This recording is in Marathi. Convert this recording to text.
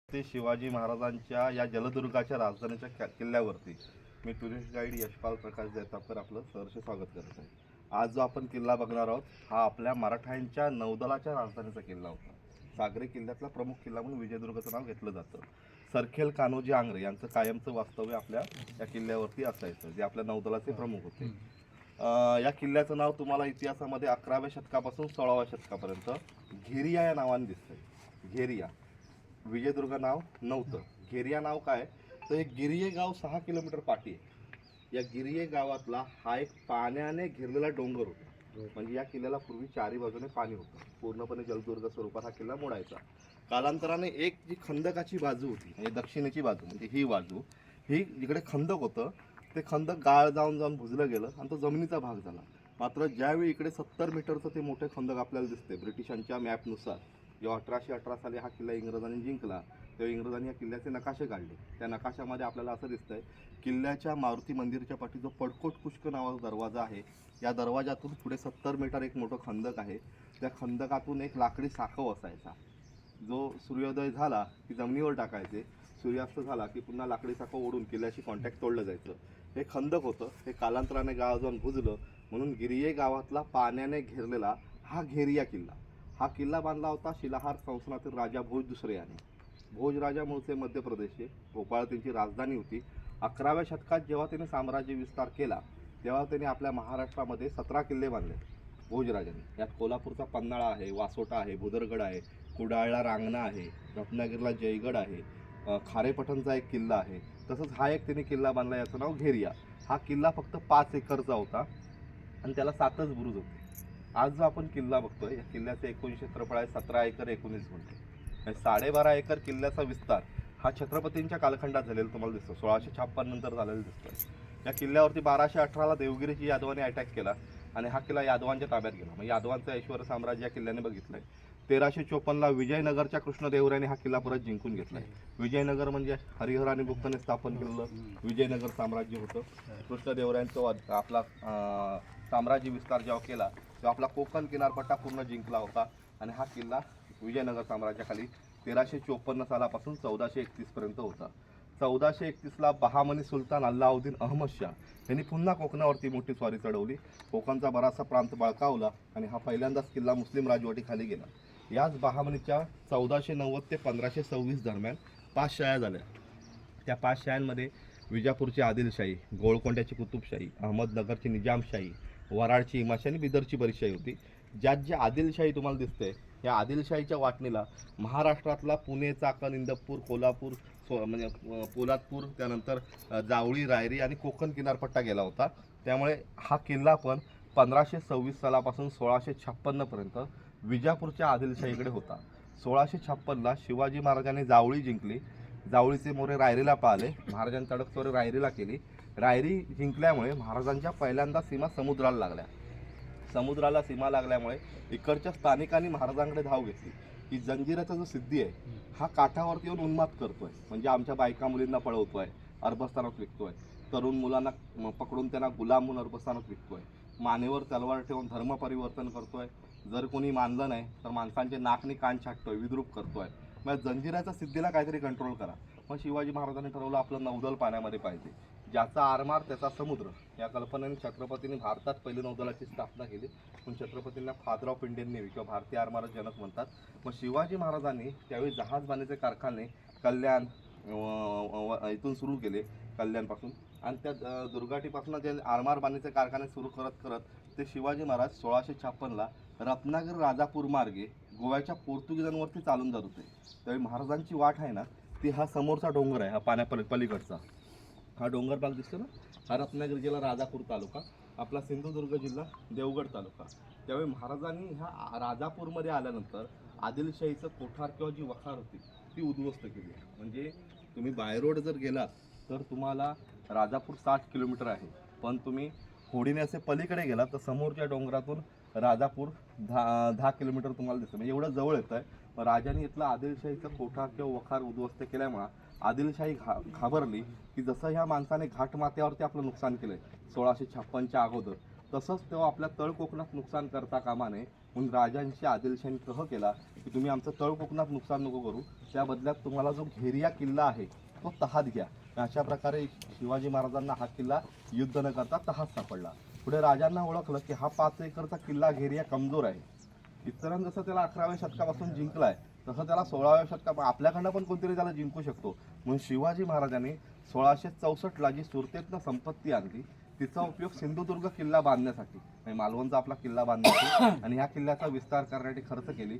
ते शिवाजी महाराजांच्या या जलदुर्गाच्या राजधानीच्या किल्ल्यावरती मी टुरिस्ट गाईड यशपाल प्रकाश जैतापकर आपलं सहर्ष स्वागत करत आहे. आज जो आपण किल्ला बघणार आहोत हा आपल्या मराठ्यांच्या नौदलाच्या राजधानीचा किल्ला होता. सागरी किल्ल्यातला प्रमुख किल्ला म्हणून विजयदुर्गचं नाव घेतलं जातं. सरखेल कान्होजी आंग्रे यांचं कायमचं वास्तव्य आपल्या या किल्ल्यावरती असायचं, जे आपल्या नौदलाचे प्रमुख होते. या किल्ल्याचं नाव तुम्हाला इतिहासामध्ये 11व्या शतकापासून 16व्या शतकापर्यंत घेरिया या नावाने दिसतंय. घेरिया, विजयदुर्ग नाव नव्हतं. घेरिया नाव काय तर हे गिरिये गाव 6 किलोमीटर पाठी आहे. या गिरिये गावातला हा एक पाण्याने घेरलेला डोंगर होता. म्हणजे या किल्ल्याला पूर्वी चारी बाजूने पाणी होतं. पूर्णपणे जलदुर्ग स्वरूपात हा किल्ला मोडायचा. कालांतराने एक जी खंदकाची बाजू होती, म्हणजे दक्षिणेची बाजू, म्हणजे ही बाजू, ही जिकडे खंदक होतं ते खंदक गाळ जाऊन जाऊन बुजलं गेलं आणि तो जमिनीचा भाग झाला. मात्र ज्यावेळी इकडे 70 मीटरचं ते मोठे खंदक आपल्याला दिसते ब्रिटिशांच्या मॅपनुसार, जेव्हा 1818 साली हा किल्ला इंग्रजांनी जिंकला तेव्हा इंग्रजांनी या किल्ल्याचे नकाशे काढले. त्या नकाशामध्ये आपल्याला असं दिसतंय, किल्ल्याच्या मारुती मंदिराच्या पाठी जो पडकोट पुष्क नावाचा दरवाजा आहे, या दरवाजातून पुढे 70 मीटर एक मोठं खंदक आहे. त्या खंदकातून एक लाकडी साखव असायचा, जो सूर्योदय झाला की जमिनीवर टाकायचे, सूर्यास्त झाला की पुन्हा लाकडी साखव ओढून किल्ल्याशी कॉन्टॅक्ट तोडलं जायचं. हे खंदक होतं. हे कालांतराने गाव जाऊन बुजलं, म्हणून गिरिये गावातला पाण्याने घेरलेला हा घेरिया किल्ला. हा किल्ला बांधला होता शिलाहार संस्थानातील राजा भोज दुसरे याने. भोज राजा मूळचे मध्य प्रदेशचे, भोपाळ त्यांची राजधानी होती. 11व्या शतकात जेव्हा त्याने साम्राज्य विस्तार केला तेव्हा त्याने आपल्या महाराष्ट्रामध्ये 17 किल्ले बांधले भोजराजांनी. यात कोल्हापूरचा पन्हाळा आहे, वासोटा आहे, भुदरगड आहे, कुडाळला रांगणा आहे, रत्नागिरीला जयगड आहे, खारेपठणचा एक किल्ला आहे. तसंच हा एक त्याने किल्ला बांधला, याचं नाव घेरिया. हा किल्ला फक्त 5 एकरचा होता आणि त्याला 7च बुरुज होते. आज जो आपण किल्ला बघतोय या किल्ल्याचं एकूण क्षेत्रफळ आहे 17 एकर 19 गुंठे. 12.5 एकर किल्ल्याचा विस्तार हा छत्रपतींच्या कालखंडात झालेला तुम्हाला दिसतो. 1656 नंतर झालेला दिसतोय. या किल्ल्यावरती 1218ला देवगिरीची यादवांनी अटॅक केला आणि हा किल्ला यादवांच्या ताब्यात गेला. म्हणजे यादवांचं ऐश्वर साम्राज्य या किल्ल्याने बघितलंय. 1354ला विजयनगरच्या कृष्णदेवरायाने हा किल्ला परत जिंकून घेतलाय. विजयनगर म्हणजे हरिहर आणि बुक्कने स्थापन केलेलं विजयनगर साम्राज्य होतं. कृष्णदेवरायांचं आपला साम्राज्य विस्तार जेव्हा केला तेव्हा आपला कोकण किनारपट्टा पूर्ण जिंकला होता आणि हा किल्ला विजयनगर साम्राज्याखाली 1354 सालापासून 1431 पर्यंत होता. 1431ला बहामनी सुलतान अल्लाउद्दीन अहमद शाह यांनी पुन्हा कोकणावरती मोठी स्वारी चढवली. कोकणचा बराचसा प्रांत बळकावला आणि हा पहिल्यांदाच किल्ला मुस्लिम राजवटीखाली गेला. याच बहामनीच्या 1490 ते 1526 दरम्यान 5 शाया झाल्या. त्या 5 शायांमध्ये विजापूरची आदिलशाही, गोळकोंड्याची कुतुबशाही, अहमदनगरची निजामशाही, वराडची इमाशाही आणि बिदरची बरीचशाही होती. ज्यात जी आदिलशाही तुम्हाला दिसते, या आदिलशाहीच्या वाटणीला महाराष्ट्रातला पुणे, चाकण, इंदापूर, कोल्हापूर, म्हणजे पोलादपूर, त्यानंतर जावळी, रायरी आणि कोकण किनारपट्टा गेला होता. त्यामुळे हा किल्ला पण 1526 सालापासून 1656 पर्यंत विजापूरच्या आदिलशाहीकडे होता. 1656ला शिवाजी महाराजांनी जावळी जिंकली. जावळीचे मोरे रायरीला पाहिले. महाराजांनी तडकतोड रायरीला केली. रायरी जिंकल्यामुळे महाराजांच्या पहिल्यांदा सीमा समुद्राला लागल्या. समुद्राला सीमा लागल्यामुळे इकडच्या स्थानिकांनी महाराजांकडे धाव घेतली की जंजिराचा जो सिद्धी आहे हा काठावरती येऊन उन्माद करतोय, म्हणजे आमच्या बायका मुलींना पळवतोय, अरबस्थानात विकतोय, तरुण मुलांना पकडून त्यांना गुलाम म्हणून अरबस्थानात विकतोय, मानेवर तलवार ठेवून धर्म परिवर्तन करतोय, जर कोणी मानलं नाही तर माणसांचे नाकनी कान छाटतोय, विद्रूप करतोय. मग जंजिराच्या सिद्धीला काहीतरी कंट्रोल करा. मग शिवाजी महाराजांनी ठरवलं आपलं नौदल पाण्यामध्ये पाहिजे, ज्याचा आरमार त्याचा समुद्र. या कल्पनेने छत्रपतींनी भारतात पहिली नौदलाची स्थापना केली. पण छत्रपतींना फादर ऑफ इंडियन नेव्ही किंवा भारतीय आरमाराचे जनक म्हणतात. मग शिवाजी महाराजांनी त्यावेळी जहाज बांधण्याचे कारखाने कल्याण इथून सुरू केले, कल्याणपासून, आणि त्या दुर्गाटीपासून जे आरमार बांधण्याचे कारखाने सुरू करत करत ते शिवाजी महाराज 1656ला रत्नागिरी राजापूर मार्गे गोव्याच्या पोर्तुगीजांवरती चालून जात होते. त्यावेळी महाराजांची वाट आहे ना ती हा समोरचा डोंगर आहे, हा पाण्यापलीकडचा हा डोंगर भाग दिसतो ना, हा रत्नागिरी जिल्हा राजापूर तालुका, आपला सिंधुदुर्ग जिल्हा देवगड तालुका. त्यावेळी महाराजांनी ह्या राजापूरमध्ये आल्यानंतर आदिलशाहीचं कोठार किंवा जी वखार होती ती उद्ध्वस्त केली. म्हणजे तुम्ही बाय रोड जर गेलात तर तुम्हाला राजापूर 60 किलोमीटर आहे, पण तुम्ही होडीने असे पलीकडे गेलात तर समोरच्या डोंगरातून राजापूर 10 किलोमीटर तुम्हाला दिसतं. म्हणजे एवढं जवळ येतं आहे. मग राजांनी इथला आदिलशाहीचा कोठार किंवा वखार उद्ध्वस्त केल्यामुळे आदिलशाही घाबरली की जसं ह्या माणसाने घाटमाथ्यावरती आपलं नुकसान केलंय 1656च्या अगोदर, तसंच तेव्हा आपल्या तळ कोकणात नुकसान करता कामा नये म्हणून राजांशी आदिलशाही कह केला की तुम्ही आमचं तळ कोकणात नुकसान नको करू, त्या बदल्यात तुम्हाला जो घेरिया किल्ला आहे तो तहात घ्या. अशा प्रकारे शिवाजी महाराजांना हा किल्ला युद्ध न करता तहात सापडला. पुढे राजांना ओळखलं की हा 5 एकरचा किल्ला घेरिया कमजोर आहे. इतरांनी जसं त्याला 11व्या शतकापासून जिंकलाय तसं त्याला 16व्या शतकात आपल्याकडनं पण कोणतरी त्याला जिंकू शकतो. म्हणून शिवाजी महाराजांनी 1664ला जी सुरतेतनं संपत्ती आणली तिचा उपयोग सिंधुदुर्ग किल्ला बांधण्यासाठी, मालवणचा आपला किल्ला बांधण्यासाठी आणि ह्या किल्ल्याचा विस्तार करण्यासाठी खर्च केली.